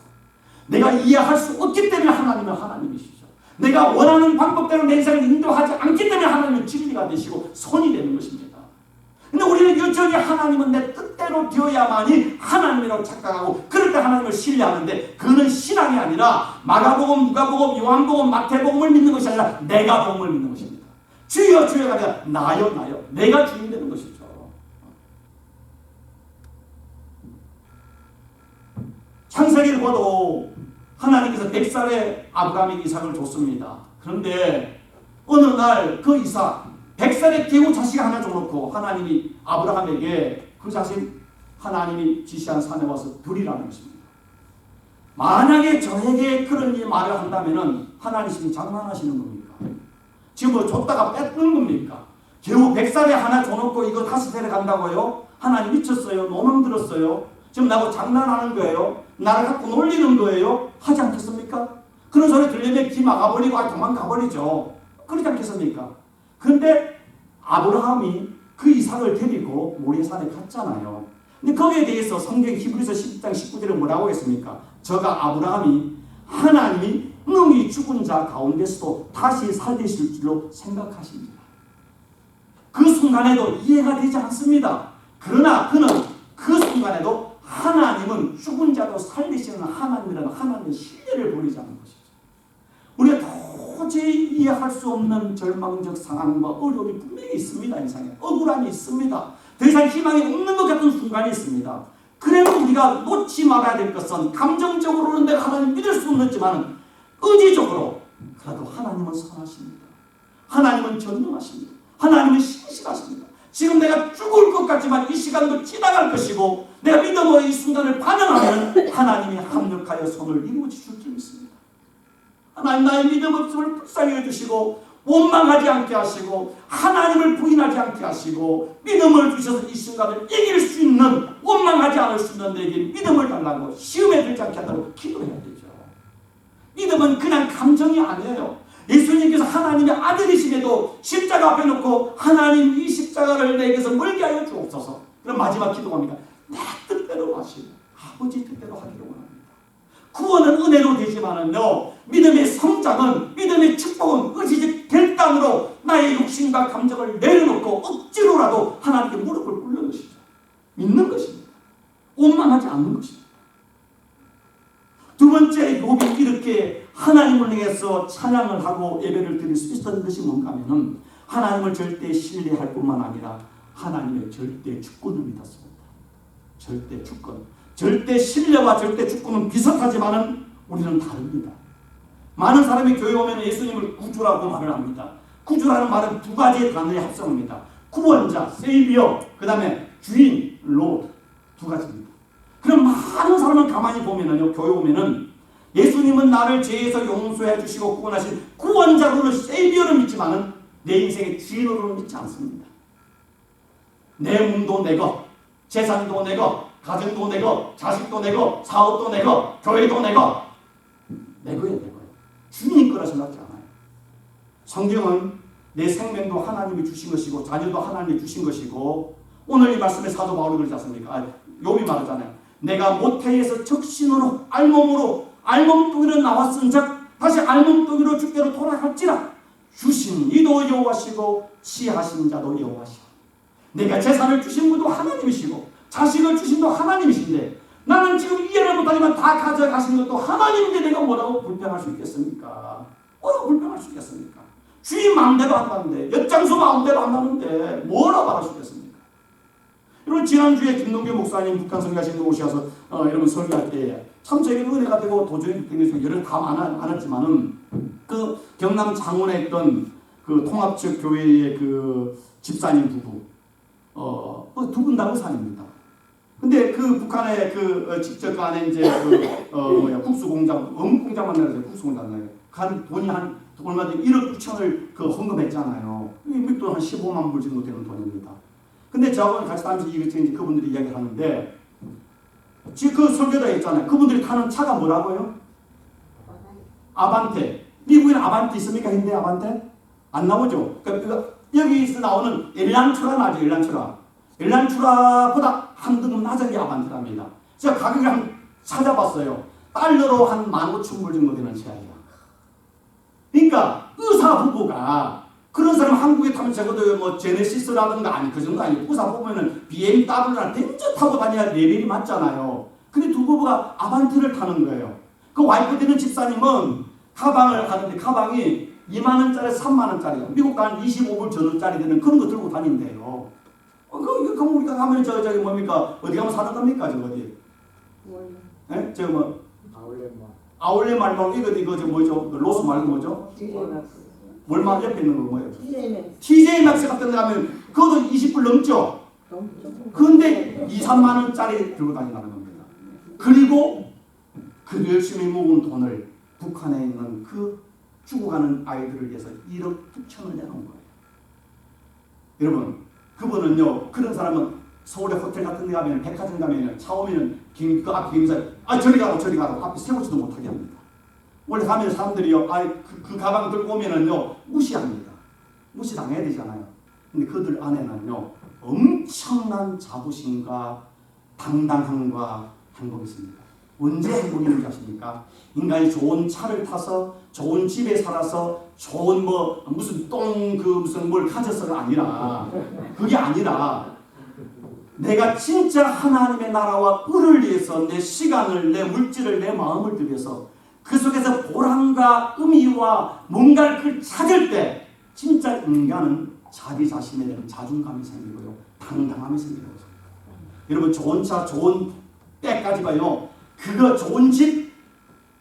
S1: 내가 이해할 수 없기 때문에 하나님은 하나님이시죠. 내가 원하는 방법대로 내 인생을 인도하지 않기 때문에 하나님은 진리가 되시고 선이 되는 것입니다. 근데 우리는 여전히 하나님은 내 뜻대로 되어야만이 하나님이라고 착각하고 그럴 때 하나님을 신뢰하는데 그는 신앙이 아니라 마가복음, 누가복음, 요한복음, 마태복음을 믿는 것이 아니라 내가 복음을 믿는 것입니다. 주여 주여가 아니라 나요 나요. 내가 주인 되는 것이죠. 창세기를 봐도 하나님께서 100살에 아브라함에게 이삭을 줬습니다. 그런데 어느 날 그 이삭 100살에 겨우 자식 하나 줘놓고 하나님이 아브라함에게 그 자식 하나님이 지시한 산에 와서 두리라는 것입니다. 만약에 저에게 그런 말을 한다면 하나님이 장난하시는 겁니까? 지금 뭐 줬다가 뺏는 겁니까? 겨우 100살에 하나 줘놓고 이거 다시 데려간다고요? 하나님 미쳤어요? 노망 들었어요? 지금 나하고 장난하는 거예요? 나를 갖고 놀리는 거예요? 하지 않겠습니까? 그런 소리 들리면 귀 막아버리고 도망가버리죠. 그러지 않겠습니까? 그런데 아브라함이 그 이삭을 데리고 모리아산에 갔잖아요. 근데 거기에 대해서 성경 히브리서 10장 19절에 뭐라고 했습니까? 저가 아브라함이 하나님이 능히 죽은 자 가운데서도 다시 살리실 줄로 생각하십니다. 그 순간에도 이해가 되지 않습니다. 그러나 그는 그 순간에도 하나님은 죽은 자도 살리시는 하나님이라는 하나님의 신뢰를 버리지 않는 것이죠. 우리가 도저히 이해할 수 없는 절망적 상황과 어려움이 분명히 있습니다. 인생에 억울함이 있습니다. 더 이상 희망이 없는 것 같은 순간이 있습니다. 그래도 우리가 놓지 말아야 될 것은 감정적으로는 내가 하나님 믿을 수 없지만 의지적으로 그래도 하나님은 선하십니다. 하나님은 전능하십니다. 하나님은 신실하십니다. 지금 내가 죽을 것 같지만 이 시간도 지나갈 것이고 내가 믿음으로 이 순간을 반영하면 하나님이 합력하여 손을 이루어 주실 줄 믿습니다. 하나님 나의 믿음 없음을 불쌍히 해주시고 원망하지 않게 하시고 하나님을 부인하지 않게 하시고 믿음을 주셔서 이 순간을 이길 수 있는 원망하지 않을 수 있는 내게 믿음을 달라고 시험에 들지 않게 하도록 기도해야 되죠. 믿음은 그냥 감정이 아니에요. 예수님께서 하나님의 아들이심에도 십자가 앞에 놓고 하나님 이 십자가를 내게서 멀게 하여 주옵소서. 그럼 마지막 기도합니다. 내 뜻대로 하시고 아버지 뜻대로 하기를 원합니다. 구원은 은혜로 되지만은요 믿음의 성장은 믿음의 축복은 의지적 결단으로 나의 욕심과 감정을 내려놓고 억지로라도 하나님께 무릎을 꿇는 것이죠. 믿는 것입니다. 원망하지 않는 것입니다. 두 번째 욥이 이렇게 하나님을 위해서 찬양을 하고 예배를 드릴 수 있었던 것이 뭔가 하면은 하나님을 절대 신뢰할 뿐만 아니라 하나님의 절대 주권을 믿었습니다. 절대 주권. 절대 신뢰와 절대 주권은 비슷하지만은 우리는 다릅니다. 많은 사람이 교회 오면 예수님을 구주라고 말을 합니다. 구주라는 말은 두 가지의 단어의 합성입니다. 구원자, 세이비어, 그 다음에 주인, 로드 두 가지입니다. 그럼 많은 사람을 가만히 보면은요, 교회 오면은 예수님은 나를 죄에서 용서해 주시고 구원하신 구원자로는 세이비어를 믿지만은 내 인생의 주인으로는 믿지 않습니다. 내 몸도 내 것, 재산도 내 것, 가정도 내 것, 자식도 내 것, 사업도 내 것, 교회도 내 것. 내 거예요, 내 거예요. 주님 거라 생각하지 않아요. 성경은 내 생명도 하나님이 주신 것이고 자녀도 하나님이 주신 것이고, 오늘 이 말씀에 사도 바울이 그러지 않습니까? 욥이 말하잖아요. 내가 모태에서 적신으로 알몸뚱이로 나왔은즉 다시 알몸뚱이로 주께로 돌아갈지라. 주신 이도 여호와시고 취하신 자도 여호와시오. 내가 재산을 주신 분도 하나님이시고 자식을 주신 분도 하나님이신데 나는 지금 이해를 못하지만 다 가져가신 것도 하나님인데 내가 뭐라고 불평할 수 있겠습니까? 뭐라고 불평할 수 있겠습니까? 주인 마음대로 한다는데, 엿장수 마음대로 한다는데 뭐라고 말할 수 있겠습니까? 여러분, 지난주에 김동규 목사님 북한 선교하신 분 오셔서 여러분 설교할 때 참 저에게 은혜가 되고 도저히 여러 다 많았지만은 그 경남 창원에 있던 그 통합적 교회의 그 집사님 부부 두 분 다 의사입니다. 근데 그 북한의 그 직접 안에 이제 국수 공장, 어묵 공장만 내려서 국수 공장 간 돈이 한 얼마 전에 1억 6천을 그 헌금했잖아요. 미국돈 한 15만 불 정도 되는 돈입니다. 근데 저하고 같이 다니면서 이제 그분들이 이야기를 하는데, 지금 그 설교자가 있잖아요. 그분들이 타는 차가 뭐라고요? 아반떼. 미국에는 아반떼 있습니까? 현대 아반떼? 안 나오죠. 그러니까 여기서 나오는 엘란트라 나죠. 엘란트라보다 한 등급 낮은 게 아반떼랍니다. 제가 가격을 한번 찾아봤어요. 달러로 한 15,000불 정도 되는 차예요. 그러니까 의사 부부가 그런 사람 한국에 타면 적어도 뭐 제네시스라든가 아니 그 정도 아니고 의사 보면은 BMW나 벤츠 타고 다녀야 레벨이 맞잖아요. 근데 두 부부가 아반떼를 타는 거예요. 그 와이프 되는 집사님은 가방을 가는데 가방이 2만원짜리 3만원짜리요. 미국도 한 25불 전원짜리 되는 그런 거 들고 다닌대요. 그럼 우리가 가면 저기 뭡니까? 어디 가면 사는 겁니까? 저 어디? 예? 저 뭐? 아울렛 말고 이거 저 뭐죠? 로스 말고 뭐죠? 월마 옆에 있는 거 뭐예요? TJ 맥스 같은 데 가면 그것도 20불 넘죠? 그런데 2, 3만원짜리 들고 다닌다는 겁니다. 그리고 그 열심히 모은 돈을 북한에 있는 그 죽어가는 아이들을 위해서 1억 9천을 내놓은 거예요. 여러분, 그분은요, 그런 사람은 서울의 호텔 같은 데 가면, 백화점 가면, 차 오면 그 앞에 김사, 저리 가라고 앞에 세우지도 못하게 합니다. 원래 가면 사람들이요, 그 가방 들고 오면은요, 무시합니다. 무시당해야 되잖아요. 근데 그들 안에는요, 엄청난 자부심과 당당함과 행복이 있습니다. 언제 행복이 있는지 아십니까? 인간이 좋은 차를 타서, 좋은 집에 살아서, 좋은 무슨 무슨 뭘 가져서가 아니라, 그게 아니라, 내가 진짜 하나님의 나라와 을을 위해서 내 시간을, 내 물질을, 내 마음을 들여서 그 속에서 보람과 의미와 뭔가를 찾을 때 진짜 인간은 자기 자신에 대한 자존감이 생기고요, 당당함이 생기는 거죠. 여러분, 좋은 차, 좋은 때까지 봐요. 그거 좋은 집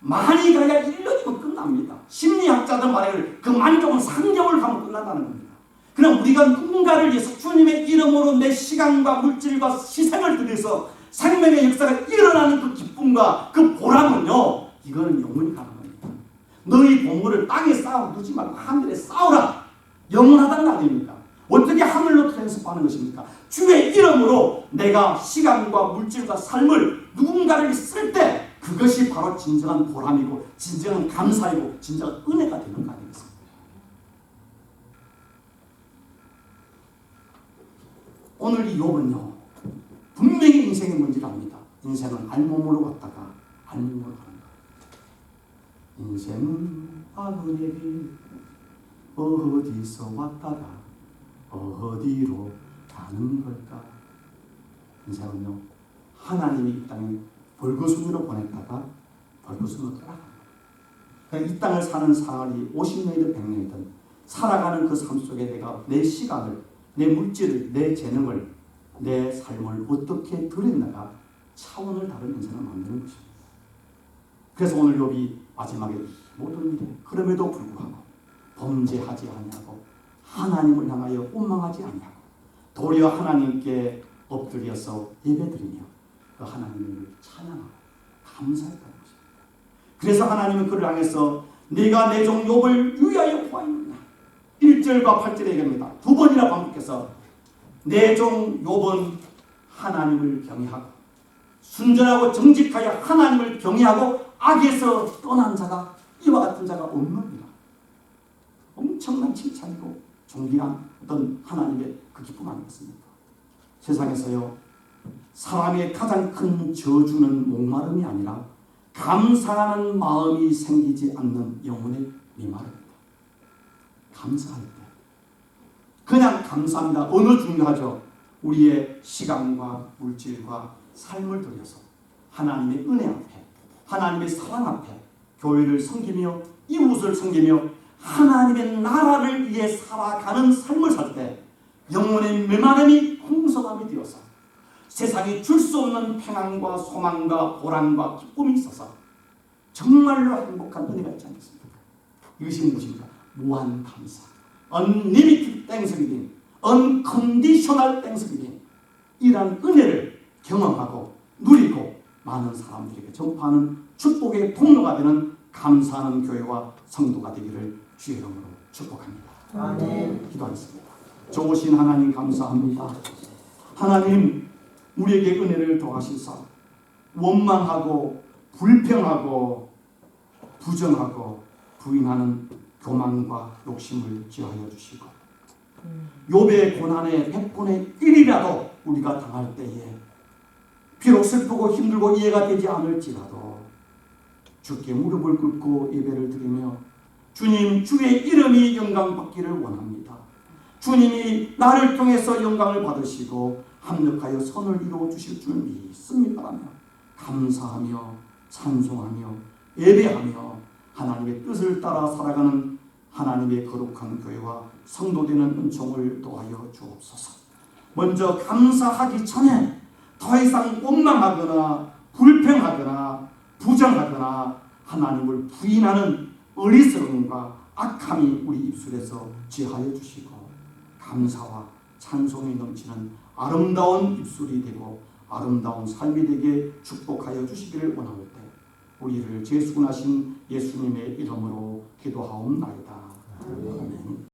S1: 많이 가야 1년이면 끝납니다. 심리학자들 말하기를 그 만족은 3개월 가면 끝난다는 겁니다. 그럼 우리가 누군가를 위해서 주님의 이름으로 내 시간과 물질과 희생을 들여서 생명의 역사가 일어나는 그 기쁨과 그 보람은요, 이거는 영원히 가는 겁니다. 너희 보물을 땅에 쌓아두지 말고 하늘에 쌓으라. 영원하다는 거 아닙니까? 어떻게 하늘로 트랜스포하는 것입니까? 주의 이름으로 내가 시간과 물질과 삶을 누군가를 쓸 때 그것이 바로 진정한 보람이고 진정한 감사이고 진정한 은혜가 되는 거 아니겠습니까? 오늘 이 욥은요, 분명히 인생의 문제를 압니다. 인생은 알몸으로 갔다가 알몸으로 가는 거예요. 인생은 바늘의 길 어디서 왔다가 어디로 가는 걸까? 인생은요, 하나님이 이 땅에 벌거숭이로 보냈다가 벌거숭이로 돌아가는 거예요. 이 땅을 사는 사람이 50년이든 100년이든 살아가는 그 삶 속에 내가 내 시간을, 내 물질을, 내 재능을, 내 삶을 어떻게 들여나가 차원을 다른 인생을 만드는 것입니다. 그래서 오늘 욥이 마지막에 모든 일에 그럼에도 불구하고 범죄하지 아니하고 하나님을 향하여 원망하지 아니하고 도리어 하나님께 엎드려서 예배드리며 그 하나님을 찬양하고 감사했다는 것입니다. 그래서 하나님은 그를 향해서 네가 내 종 욥을 위하여 보았느냐 1절과 8절에 얘기합니다. 두 번이나 반복해서 내 종 욥은 하나님을 경외하고 순전하고 정직하여 하나님을 경외하고 악에서 떠난 자가 이와 같은 자가 없느니라. 엄청난 칭찬이고 존귀한 어떤 하나님의 그 기쁨 아니겠습니까? 세상에서요 사람의 가장 큰 저주는 목마름이 아니라 감사하는 마음이 생기지 않는 영혼의 메마름입니다. 감사할 때 그냥 감사합니다. 어느 중요하죠? 우리의 시간과 물질과 삶을 들여서 하나님의 은혜 앞에 하나님의 사랑 앞에 교회를 섬기며 이웃을 섬기며 하나님의 나라를 위해 살아가는 삶을 살 때 영혼의 메마름이 풍성함이 되어서 세상이 줄 수 없는 평안과 소망과 보람과 기쁨이 있어서 정말로 행복한 은혜가 있지 않겠습니까? 이것이 무엇입니까? 무한 감사, unlimited thanksgiving, unconditional thanksgiving 이란 은혜를 경험하고 누리고 많은 사람들에게 전파하는 축복의 통로가 되는 감사하는 교회와 성도가 되기를 주의 이름으로 축복합니다.
S2: 아멘.
S1: 기도하겠습니다. 좋으신 하나님 감사합니다. 하나님 우리에게 은혜를 더하시사 원망하고 불평하고 부정하고 부인하는 교만과 욕심을 제하여 주시고 욥의 고난의 100분의 1이라도 우리가 당할 때에 비록 슬프고 힘들고 이해가 되지 않을지라도 주께 무릎을 꿇고 예배를 드리며 주님 주의 이름이 영광받기를 원합니다. 주님이 나를 통해서 영광을 받으시고 합력하여 선을 이루어 주실 줄 믿습니다라며 감사하며 찬송하며 예배하며 하나님의 뜻을 따라 살아가는 하나님의 거룩한 교회와 성도되는 은총을 도하여 주옵소서. 먼저 감사하기 전에 더 이상 원망하거나 불평하거나 부정하거나 하나님을 부인하는 어리석음과 악함이 우리 입술에서 제하여 주시고 감사와 찬송이 넘치는 아름다운 입술이 되고 아름다운 삶이 되게 축복하여 주시기를 원할 때 우리를 재수군하신 예수님의 이름으로 기도하옵나이다. 아멘.